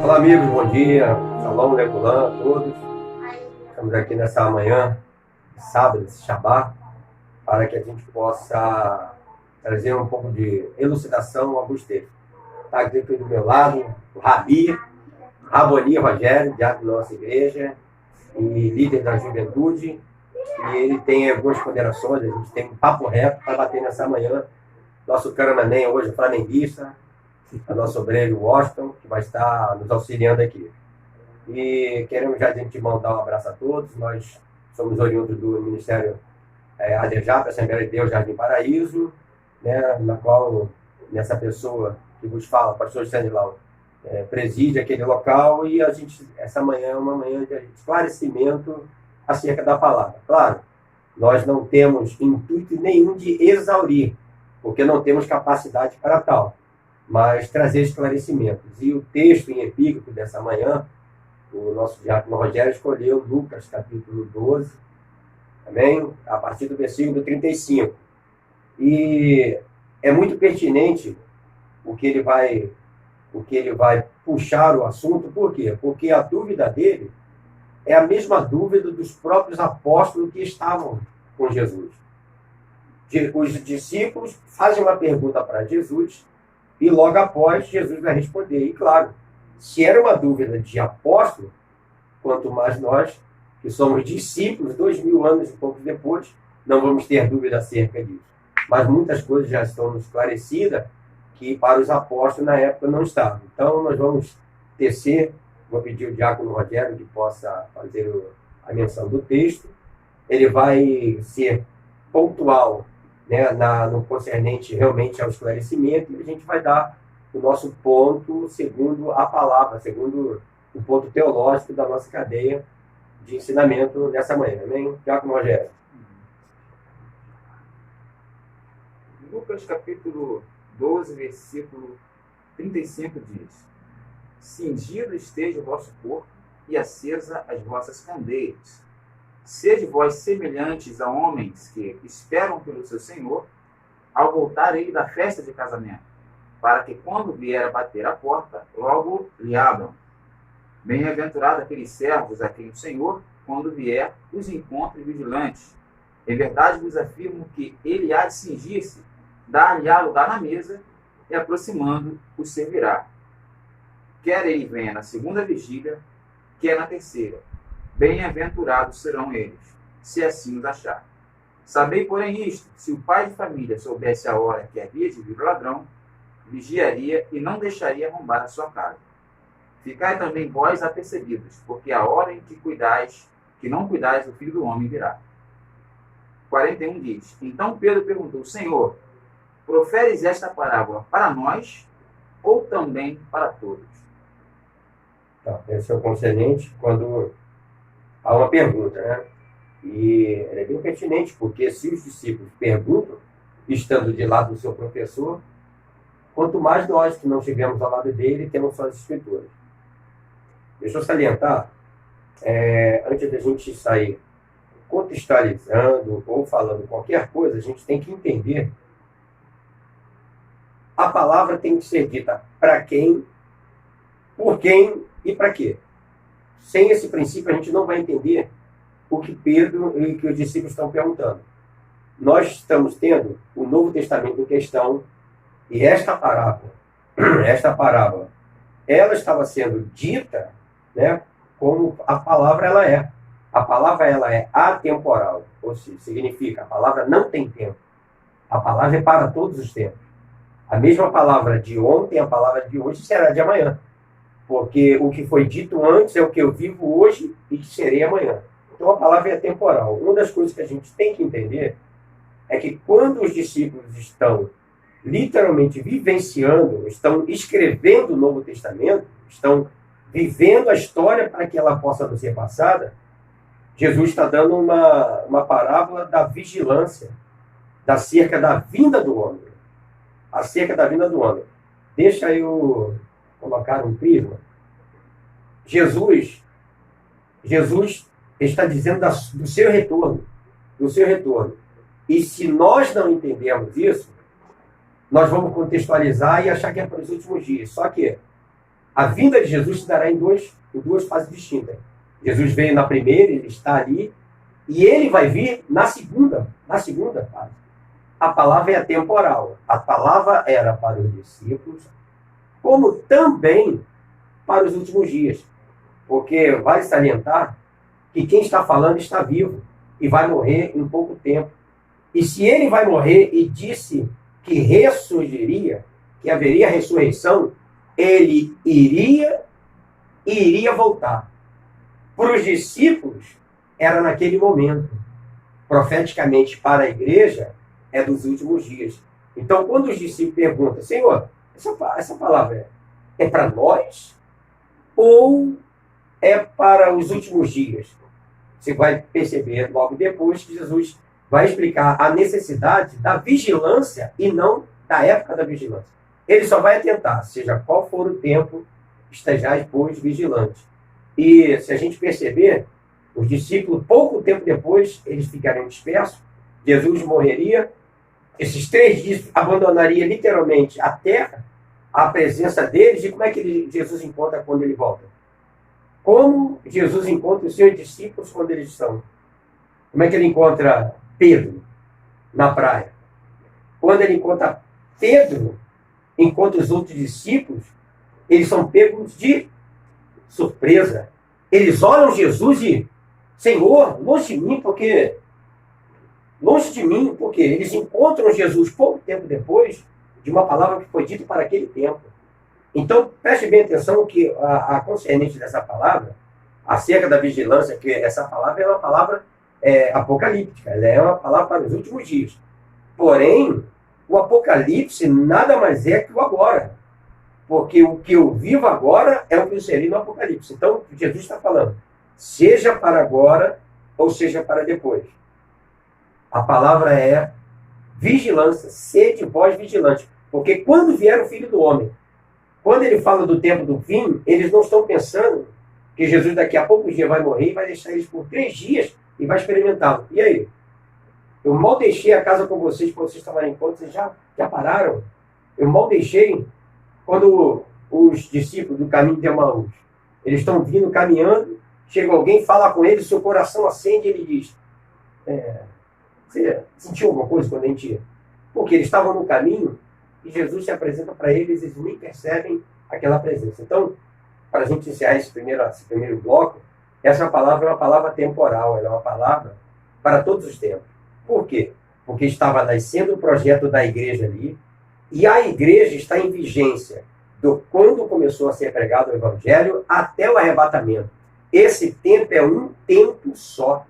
Olá, amigos, bom dia. Shalom, Legulan, a todos. Estamos aqui nessa manhã, sábado, esse Shabá, para que a gente possa trazer um pouco de elucidação a alguns textos. Está aqui do meu lado o Raboni Rogério, diácono da nossa igreja e líder da juventude. E ele tem algumas ponderações, a gente tem um papo reto para bater nessa manhã. Nosso Caramanem hoje, flamenguista, a nossa obreiro Washington, que vai estar nos auxiliando aqui. E queremos já de antemão dar um abraço a todos. Nós somos oriundos do Ministério ADEJAP, Assembleia de Deus Jardim Paraíso, né, na qual nessa pessoa que vos fala, o pastor Stanilau, preside aquele local, e a gente, essa manhã é uma manhã de esclarecimento acerca da palavra. Claro, nós não temos intuito nenhum de exaurir, porque não temos capacidade para tal, mas trazer esclarecimentos. E o texto em epígrafe dessa manhã, o nosso diácono Rogério escolheu Lucas, capítulo 12, amém? A partir do versículo 35. E é muito pertinente o que ele vai puxar o assunto. Por quê? Porque a dúvida dele é a mesma dúvida dos próprios apóstolos que estavam com Jesus. Os discípulos fazem uma pergunta para Jesus e logo após Jesus vai responder. E claro, se era uma dúvida de apóstolo, quanto mais nós, que somos discípulos, 2000 anos e pouco depois, não vamos ter dúvida acerca disso. Mas muitas coisas já estão esclarecidas que para os apóstolos na época não estavam. Então nós vamos tecer, vou pedir ao diácono Rogério que possa fazer a menção do texto. Ele vai ser pontual, né, no concernente realmente ao esclarecimento, e a gente vai dar o nosso ponto segundo a palavra, segundo o ponto teológico da nossa cadeia de ensinamento nessa manhã. Amém? Diácono Rogério. Lucas capítulo 12, versículo 35 diz: cingido esteja o vosso corpo e acesa as vossas candeias. Sede vós semelhantes a homens que esperam pelo seu Senhor, ao voltar ele da festa de casamento, para que quando vier a bater a porta, logo lhe abram. Bem-aventurado aqueles servos a quem o Senhor, quando vier, os encontre vigilantes. Em verdade vos afirmo que ele há de cingir-se, dar-lhe-á lugar na mesa, e aproximando os servirá. Quer ele venha na segunda vigília, quer na terceira. Bem-aventurados serão eles, se assim os achar. Sabei, porém, isto: se o pai de família soubesse a hora que havia de vir o ladrão, vigiaria e não deixaria arrombar a sua casa. Ficai também vós apercebidos, porque a hora em que não cuidais, o Filho do Homem virá. 41 diz: então Pedro perguntou: Senhor, proferes esta parábola para nós ou também para todos? Então, esse é o concernente quando há uma pergunta, né? E ela é bem pertinente, porque se os discípulos perguntam, estando de lado do seu professor, quanto mais nós que não estivemos ao lado dele, temos só as escrituras. Deixa eu salientar, antes da gente sair contextualizando ou falando qualquer coisa, a gente tem que entender: a palavra tem que ser dita para quem, por quem e para quê. Sem esse princípio, a gente não vai entender o que Pedro e que os discípulos estão perguntando. Nós estamos tendo o Novo Testamento em questão, e esta parábola, ela estava sendo dita, né, como a palavra ela é. A palavra ela é atemporal, ou seja, significa a palavra não tem tempo. A palavra é para todos os tempos. A mesma palavra de ontem, a palavra de hoje será de amanhã. Porque o que foi dito antes é o que eu vivo hoje e que serei amanhã. Então a palavra é temporal. Uma das coisas que a gente tem que entender é que quando os discípulos estão literalmente vivenciando, estão escrevendo o Novo Testamento, estão vivendo a história para que ela possa nos ser passada, Jesus está dando uma parábola da vigilância, acerca da vinda do homem. Acerca da vinda do homem. Deixa eu colocar um prisma. Jesus está dizendo do seu retorno. Do seu retorno. E se nós não entendermos isso, nós vamos contextualizar e achar que é para os últimos dias. Só que A vinda de Jesus se dará em duas fases distintas. Jesus veio na primeira, ele está ali, e ele vai vir na segunda fase. A palavra é atemporal. A palavra era para os discípulos, como também para os últimos dias. Porque vale salientar que quem está falando está vivo e vai morrer em pouco tempo. E se ele vai morrer e disse que ressurgiria, que haveria ressurreição, ele iria voltar. Para os discípulos, era naquele momento. Profeticamente, para a igreja, é dos últimos dias. Então, quando os discípulos perguntam, Senhor, essa palavra é para nós ou é para os últimos dias? Você vai perceber logo depois que Jesus vai explicar a necessidade da vigilância e não da época da vigilância. Ele só vai atentar, seja qual for o tempo, estejais, pois, vigilantes. E se a gente perceber, os discípulos, pouco tempo depois, eles ficariam dispersos, Jesus morreria, esses 3 dias abandonaria literalmente a terra, a presença deles, e como é que Jesus encontra quando ele volta? Como Jesus encontra os seus discípulos quando eles estão? Como é que ele encontra Pedro na praia? Quando ele encontra Pedro, encontra os outros discípulos, eles são pegos de surpresa. Eles olham Jesus e, Senhor, longe de mim, porque eles encontram Jesus pouco tempo depois de uma palavra que foi dita para aquele tempo. Então, preste bem atenção que a concernente dessa palavra, acerca da vigilância, que essa palavra é uma palavra apocalíptica, ela é uma palavra para os últimos dias. Porém, o Apocalipse nada mais é que o agora. Porque o que eu vivo agora é o que eu serei no Apocalipse. Então, Jesus está falando, seja para agora ou seja para depois. A palavra é vigilância, sede vós vigilantes. Porque quando vier o Filho do Homem, quando ele fala do tempo do fim, eles não estão pensando que Jesus daqui a poucos dias vai morrer e vai deixar eles por 3 dias e vai experimentá-lo. E aí? Eu mal deixei a casa com vocês, para vocês tomarem conta, vocês já pararam? Eu mal deixei quando os discípulos do caminho de Emaús, eles estão vindo, caminhando, chega alguém, fala com eles, seu coração acende e ele diz, você sentiu alguma coisa quando a gente ia? Porque eles estavam no caminho e Jesus se apresenta para eles, eles nem percebem aquela presença. Então, para a gente encerrar esse primeiro bloco, essa palavra é uma palavra temporal, ela é uma palavra para todos os tempos. Por quê? Porque estava nascendo o projeto da igreja ali, e a igreja está em vigência quando começou a ser pregado o evangelho até o arrebatamento. Esse tempo é um tempo só.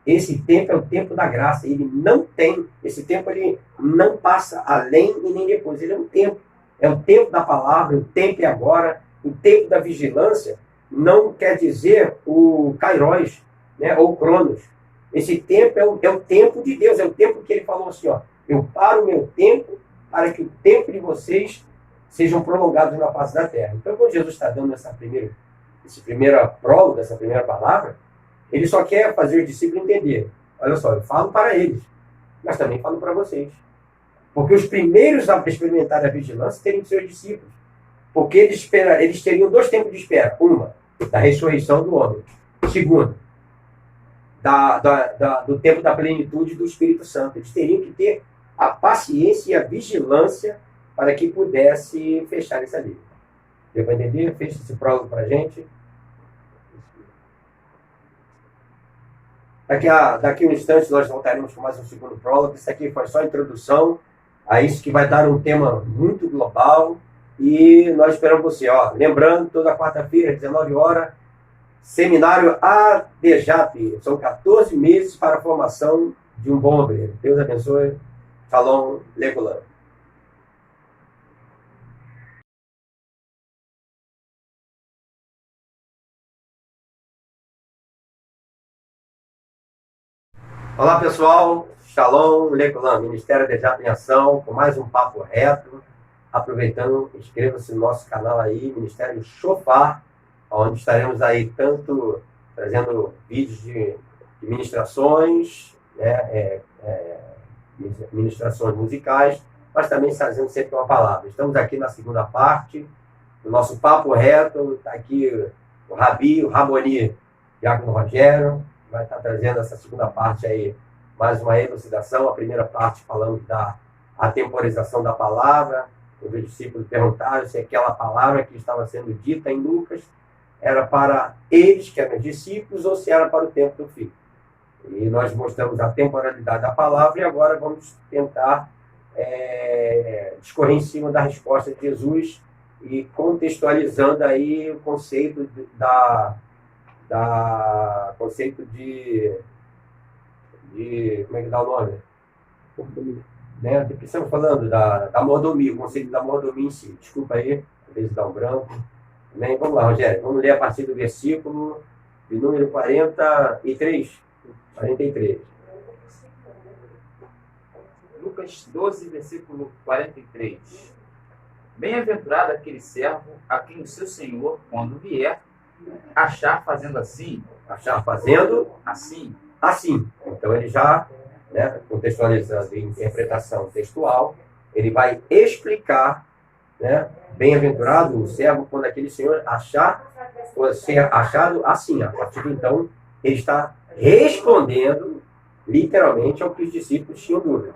Esse tempo é o tempo da graça. Ele não tem, esse tempo ele não passa além e nem depois. Ele é um tempo. É o tempo da palavra, o tempo é agora. O tempo da vigilância não quer dizer o Kairos, né, ou Cronos. Esse tempo é o tempo de Deus. É o tempo que ele falou assim, ó, eu paro o meu tempo para que o tempo de vocês sejam prolongados na face da terra. Então, quando Jesus está dando esse primeiro prólogo, essa primeira palavra, ele só quer fazer os discípulos entender. Olha só, eu falo para eles, mas também falo para vocês. Porque os primeiros a experimentar a vigilância teriam seus discípulos. Porque eles teriam 2 tempos de espera. Uma, da ressurreição do homem. Segunda, do tempo da plenitude do Espírito Santo. Eles teriam que ter a paciência e a vigilância para que pudesse fechar essa livro. Deu para entender? Fecha esse prólogo para a gente. Daqui a um instante nós voltaremos com mais um segundo prólogo. Isso aqui foi só a introdução a isso que vai dar um tema muito global. E nós esperamos você. Lembrando, toda quarta-feira, às 19 horas, seminário ADJAP. São 14 meses para a formação de um bom obreiro. Deus abençoe. Shalom Legolam. Olá pessoal, Shalom Legolam, Ministério ADJAP em Ação, com mais um papo reto. Aproveitando, inscreva-se no nosso canal aí, Ministério Shofar, onde estaremos aí tanto trazendo vídeos de ministrações, né, ministrações musicais, mas também trazendo sempre uma palavra. Estamos aqui na segunda parte, no nosso papo reto, está aqui o Rabi, o Raboni, Diácono Rogério, vai estar trazendo essa segunda parte aí, mais uma elucidação. A primeira parte falando da atemporização da palavra. Os discípulos perguntaram se aquela palavra que estava sendo dita em Lucas era para eles, que eram discípulos, ou se era para o tempo do fim. E nós mostramos a temporalidade da palavra e agora vamos tentar discorrer em cima da resposta de Jesus e contextualizando aí o conceito conceito de como é que dá o nome? Né? Estamos falando da mordomia, o conceito da mordomia em si. Desculpa aí, às vezes dá um branco. Bem, vamos lá, Rogério. Vamos ler a partir do versículo de número 43. Lucas 12, versículo 43. Bem-aventurado aquele servo a quem o seu senhor, quando vier, achar fazendo assim. Achar fazendo assim. Assim. Então ele já, né, contextualizando em interpretação textual, ele vai explicar, né, bem-aventurado o servo quando aquele senhor ser achado assim. A partir de então, ele está respondendo literalmente ao que os discípulos tinham dúvida.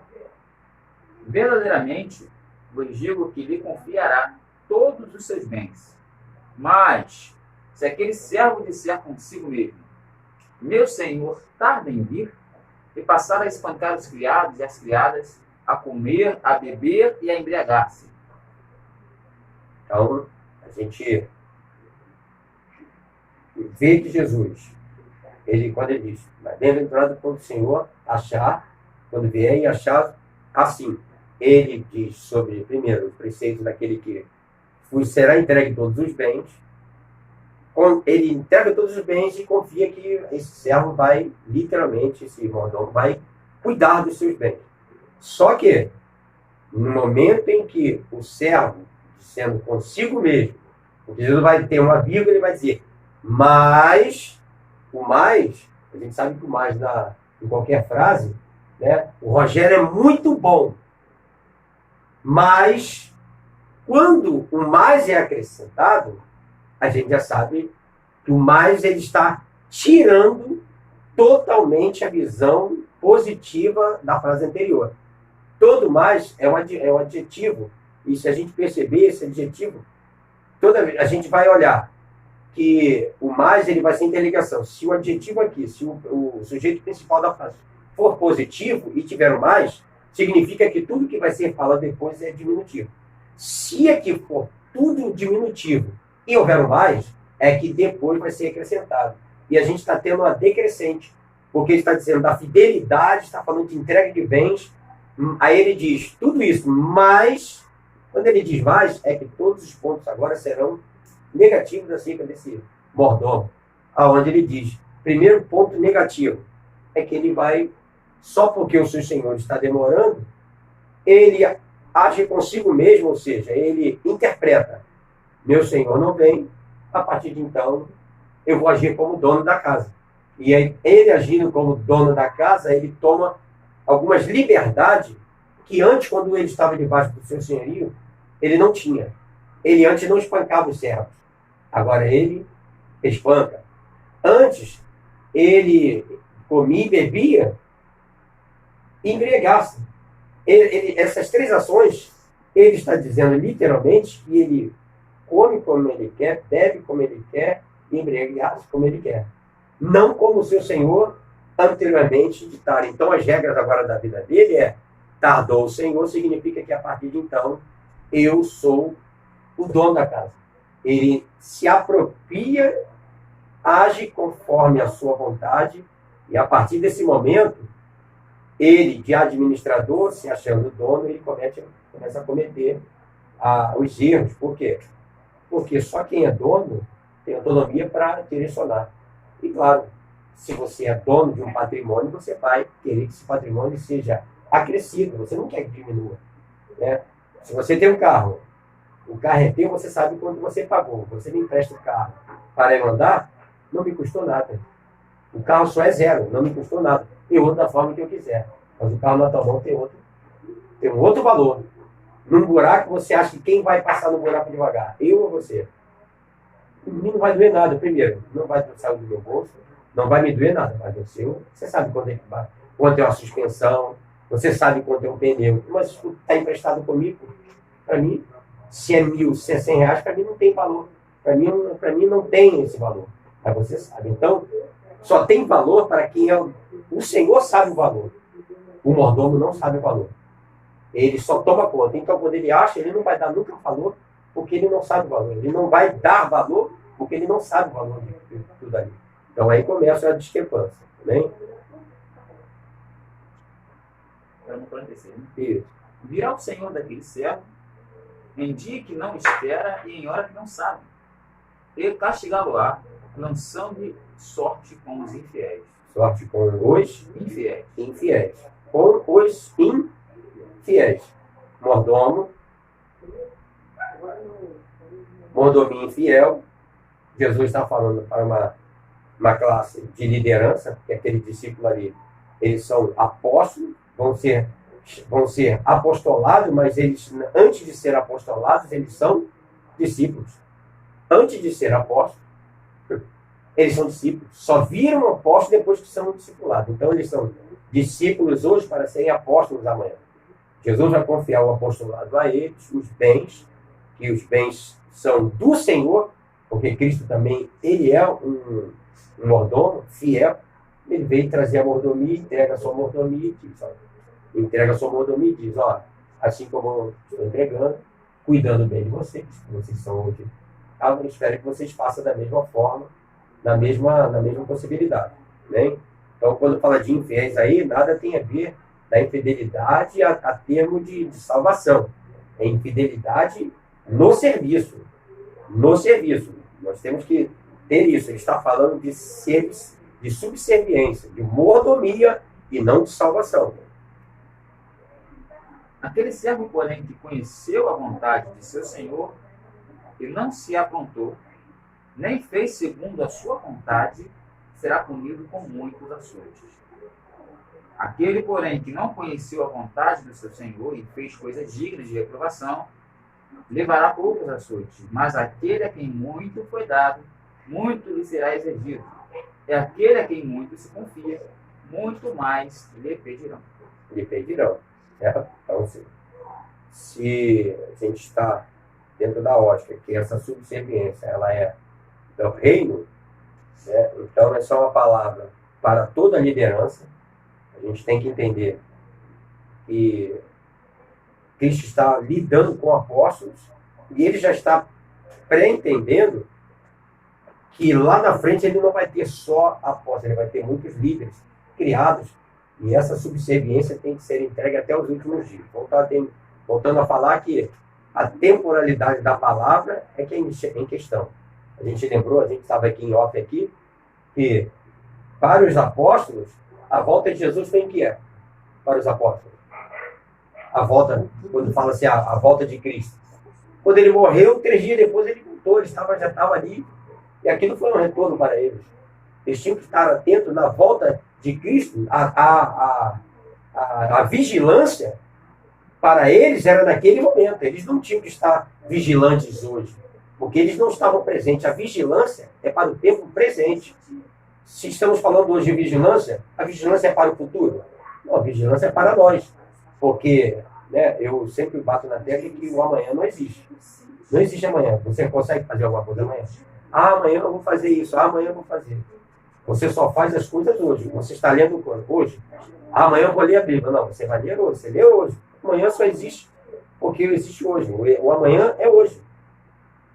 Verdadeiramente, vos digo que lhe confiará todos os seus bens. Mas, se aquele servo disser consigo mesmo, meu senhor tarda em vir, e passar a espancar os criados e as criadas, a comer, a beber e a embriagar-se. Então, a gente vê que Jesus, quando ele diz, mas bem-aventurado quando o Senhor achar, quando vier e achar assim. Ele diz sobre, primeiro, o preceito daquele que será entregue todos os bens. Ele entrega todos os bens e confia que esse servo vai, literalmente, esse mordomo vai cuidar dos seus bens. Só que, no momento em que o servo, sendo consigo mesmo, porque Jesus vai ter uma vírgula, ele vai dizer, mas, o mais, a gente sabe que o mais em qualquer frase, né, o Rogério é muito bom, mas, quando o mais é acrescentado, a gente já sabe que o mais ele está tirando totalmente a visão positiva da frase anterior. Todo mais é um adjetivo. E se a gente perceber esse adjetivo, toda vez a gente vai olhar que o mais ele vai ser interligação. Se o adjetivo aqui, se o sujeito principal da frase for positivo e tiver o mais, significa que tudo que vai ser falado depois é diminutivo. Se aqui for tudo diminutivo e houver um mais, é que depois vai ser acrescentado. E a gente está tendo uma decrescente, porque ele está dizendo da fidelidade, está falando de entrega de bens. Aí ele diz tudo isso, mas, quando ele diz mais, é que todos os pontos agora serão negativos acerca desse mordomo. Aonde ele diz, primeiro ponto negativo, é que ele vai, só porque o seu senhor está demorando, ele age consigo mesmo, ou seja, ele interpreta, meu senhor não vem, a partir de então, eu vou agir como dono da casa. E aí, ele agindo como dono da casa, ele toma algumas liberdades que antes, quando ele estava debaixo do seu senhorio, ele não tinha. Ele antes não espancava os servos. Agora ele espanca. Antes, ele comia e bebia e embriagasse. Essas três ações, ele está dizendo literalmente que ele come como ele quer, bebe como ele quer e embriaga-se como ele quer. Não como o seu senhor anteriormente ditara. Então, as regras agora da vida dele tardou o senhor, significa que a partir de então, eu sou o dono da casa. Ele se apropria, age conforme a sua vontade e a partir desse momento, ele, de administrador, se achando dono, ele começa a cometer os erros. Por quê? Porque só quem é dono tem autonomia para direcionar. E, claro, se você é dono de um patrimônio, você vai querer que esse patrimônio seja acrescido. Você não quer que diminua. Né? Se você tem um carro, o carro é teu, você sabe quanto você pagou. Você me empresta o carro para eu andar, não me custou nada. O carro só é zero, não me custou nada. Eu ando da forma que eu quiser. Mas o carro na tua mão tem um outro valor. num buraco, você acha que quem vai passar no buraco devagar? Eu ou você? Não vai doer nada, primeiro. Não vai sair do meu bolso, não vai me doer nada, mas do seu. Você sabe quanto é uma suspensão, você sabe quanto é um pneu. Mas está emprestado comigo, para mim, se é 1.000, se é 100 reais, para mim não tem valor. Para mim não tem esse valor. Mas você sabe. Então, só tem valor para quem é. O Senhor sabe o valor. O mordomo não sabe o valor. Ele só toma conta. Então, quando ele acha, ele não vai dar nunca valor, porque ele não sabe o valor. Ele não vai dar valor, porque ele não sabe o valor de tudo ali. Então, aí começa a discrepância. Também. Para não acontecer, né? Isso. Virá o Senhor daquele servo em dia que não espera e em hora que não sabe. Ele castigá-lo-á, lançando sorte com os infiéis. Sorte com os Infiéis. infiéis. Com os infiéis. Mordomo. Mordomia infiel. Jesus está falando para uma classe de liderança, que aquele discípulo ali, eles são apóstolos, vão ser apostolados, mas eles, antes de ser apostolados, eles são discípulos. Antes de ser apóstolos, eles são discípulos. Só viram apóstolos depois que são discipulados. Então, eles são discípulos hoje para serem apóstolos amanhã. Jesus vai confiar o apostolado a eles, os bens, que os bens são do Senhor, porque Cristo também, ele é um mordomo fiel. Ele veio trazer a mordomia, entrega a sua mordomia e diz, ó, assim como eu estou entregando, cuidando bem de vocês são hoje. Eu espero que vocês façam da mesma forma, na mesma possibilidade. Né? Então, quando fala de infiéis aí, nada tem a ver da infidelidade a termo de salvação. É infidelidade no serviço. No serviço. Nós temos que ter isso. Ele está falando de subserviência, de mordomia e não de salvação. Aquele servo, porém, que conheceu a vontade de seu senhor e não se aprontou, nem fez segundo a sua vontade, será punido com muitos açoites. Aquele, porém, que não conheceu a vontade do seu senhor e fez coisas dignas de reprovação, levará poucos açoites. Mas aquele a quem muito foi dado, muito lhe será exigido. É aquele a quem muito se confia, muito mais lhe pedirão. Lhe pedirão. Então, se a gente está dentro da ótica que essa subserviência ela é do reino, né? Então é só uma palavra para toda a liderança. A gente tem que entender que Cristo está lidando com apóstolos e ele já está pré-entendendo que lá na frente ele não vai ter só apóstolos, ele vai ter muitos líderes criados e essa subserviência tem que ser entregue até os últimos dias. Voltando a falar que a temporalidade da palavra é que é em questão. A gente lembrou, a gente estava aqui em off aqui, que para os apóstolos, a volta de Jesus foi em que é? Para os apóstolos. A volta, quando fala assim, a volta de Cristo. Quando ele morreu, 3 dias depois ele voltou, ele já estava ali. E aquilo foi um retorno para eles. Eles tinham que estar atentos na volta de Cristo. A vigilância para eles era naquele momento. Eles não tinham que estar vigilantes hoje, porque eles não estavam presentes. A vigilância é para o tempo presente. Se estamos falando hoje de vigilância, a vigilância é para o futuro? Não, a vigilância é para nós. Porque, né, eu sempre bato na tecla que o amanhã não existe. Não existe amanhã. Você consegue fazer alguma coisa amanhã? Amanhã eu vou fazer isso. Amanhã eu vou fazer. Você só faz as coisas hoje. Você está lendo quando? Hoje. Amanhã eu vou ler a Bíblia. Não, você vai ler hoje. Você lê hoje. Amanhã só existe porque existe hoje. O amanhã é hoje.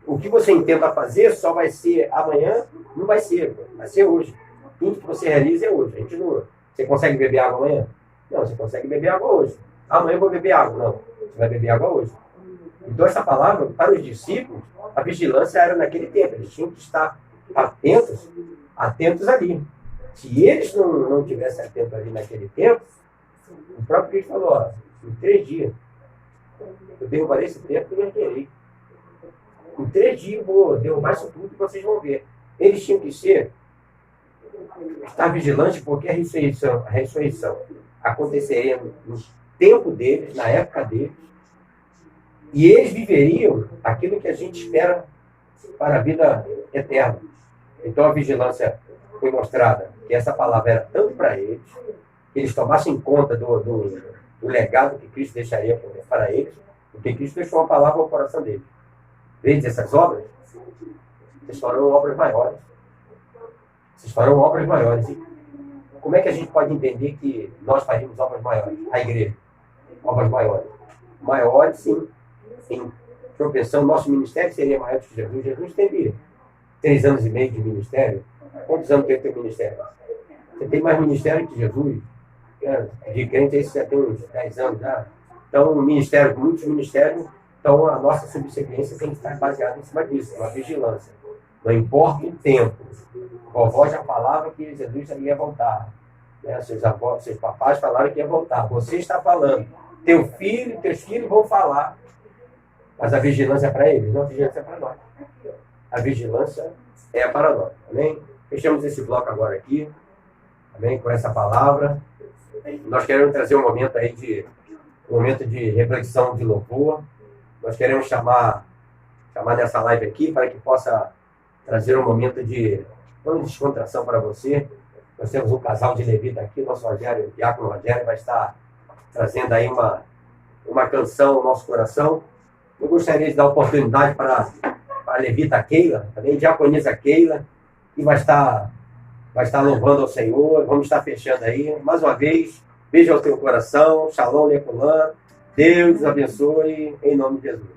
O que você intenta fazer só vai ser amanhã, não vai ser. Vai ser hoje. Tudo que você realiza é hoje. A gente não... Você consegue beber água amanhã? Não, você consegue beber água hoje. Amanhã eu vou beber água. Não, você vai beber água hoje. Então, essa palavra, para os discípulos, a vigilância era naquele tempo. Eles tinham que estar atentos ali. Se eles não tivessem atentos ali naquele tempo, o próprio Cristo falou, ó, em 3 dias, eu derrubarei esse templo e requerei. Em 3 dias eu vou derrubar isso tudo e vocês vão ver. Eles tinham que estar vigilantes porque a ressurreição aconteceria no tempo deles, na época deles, E eles viveriam aquilo que a gente espera para a vida eterna. Então a vigilância foi mostrada que essa palavra era tanto para eles, que eles tomassem conta do legado que Cristo deixaria para eles, porque Cristo deixou uma palavra ao coração deles. Veja essas obras, vocês farão obras maiores. Vocês farão obras maiores. E como é que a gente pode entender que nós faríamos obras maiores? A igreja. Obras maiores. Maiores, sim. Em propensão, nosso ministério seria maior que Jesus. Jesus teve 3 anos e meio de ministério. Quantos anos tem o teu ministério? Você tem mais ministério que Jesus. De crente, esse já tem uns 10 anos já. Então, ministério, muitos ministérios. Então, a nossa subsequência tem que estar baseada em cima disso, uma vigilância. Não importa o tempo. Vovó já falava que Jesus ia voltar. Né? Seus avós, seus papais falaram que ia voltar. Você está falando. Teus filhos vão falar. Mas a vigilância é para eles, não a vigilância é para nós. A vigilância é para nós. Amém? Fechamos esse bloco agora aqui. Amém? Com essa palavra. Nós queremos trazer um momento aí um momento de reflexão, de louvor. Nós queremos chamar nessa live aqui para que possa trazer um momento de descontração para você. Nós temos um casal de levita aqui, nosso Rogério, o diácono Rogério, vai estar trazendo aí uma canção ao nosso coração. Eu gostaria de dar oportunidade para a levita Keila, também diaconisa Keila, que vai estar louvando ao Senhor. Vamos estar fechando aí. Mais uma vez, beijo ao teu coração, shalom, leculã. Deus abençoe, em nome de Jesus.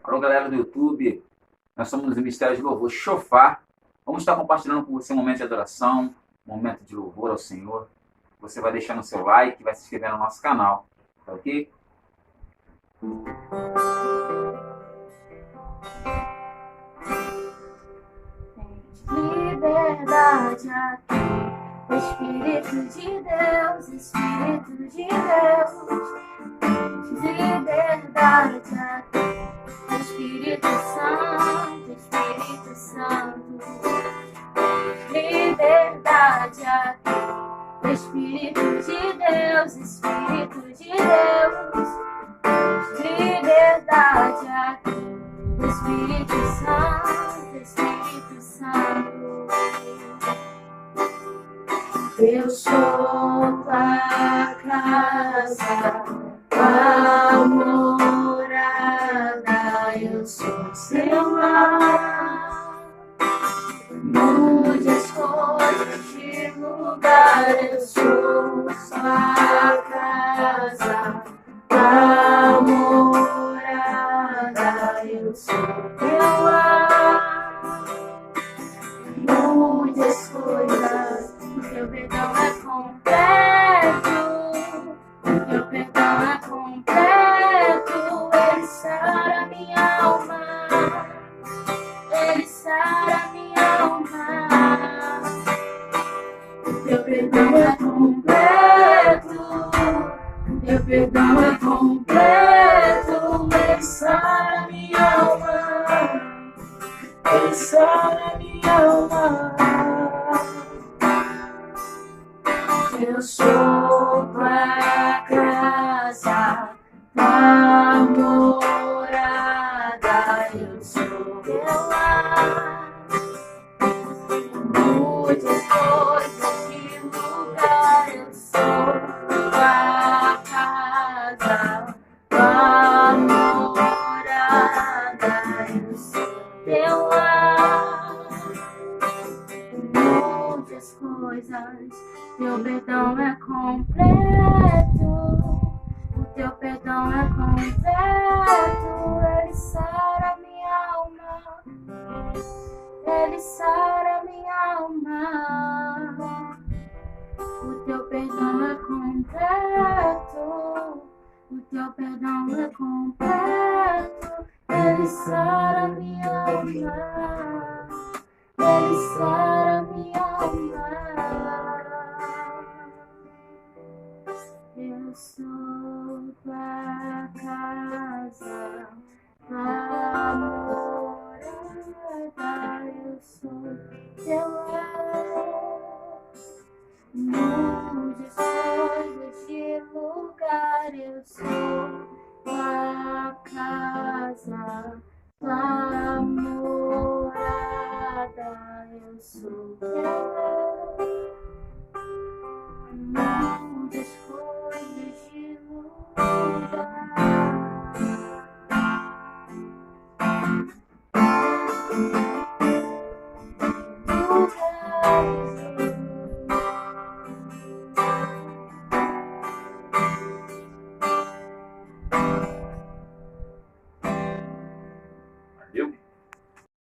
Alô, galera do YouTube, nós somos os Ministérios de Louvor Shofar. Vamos estar compartilhando com você um momento de adoração, um momento de louvor ao Senhor. Você vai deixando o seu like, vai se inscrever no nosso canal, tá ok? Liberdade aqui, Espírito de Deus, Espírito de Deus. Liberdade aqui, Espírito Santo, Espírito Santo. Liberdade aqui, Espírito de Deus, Espírito de Deus. Liberdade aqui, Espírito Santo, Espírito Santo. Eu sou tua casa, tua morada, eu sou seu lar. Mude as coisas de lugar, eu sou sua casa, tua morada, eu sou teu lar. Mude as coisas, o teu perdão é completo, o teu perdão é completo. Ele sara minha alma, ele sara minha alma. O teu perdão é completo, o teu perdão é completo. Ele sara minha alma, ele sara minha alma. Eu sou tua casa, tua morada, eu sou teu lar. Mude as coisas de lugar, eu sou tua casa, tua morada, eu sou teu lar. Mude as coisas, teu perdão é completo, o teu perdão é completo. Ele sara minha alma, ele sara minha alma. O teu perdão é completo, o teu perdão é completo. Ele sara minha alma, ele sara minha alma. Eu sou tua casa, tua morada, eu sou teu lar. Mude as coisas de lugar. eu sou tua casa, tua morada, eu sou teu. Não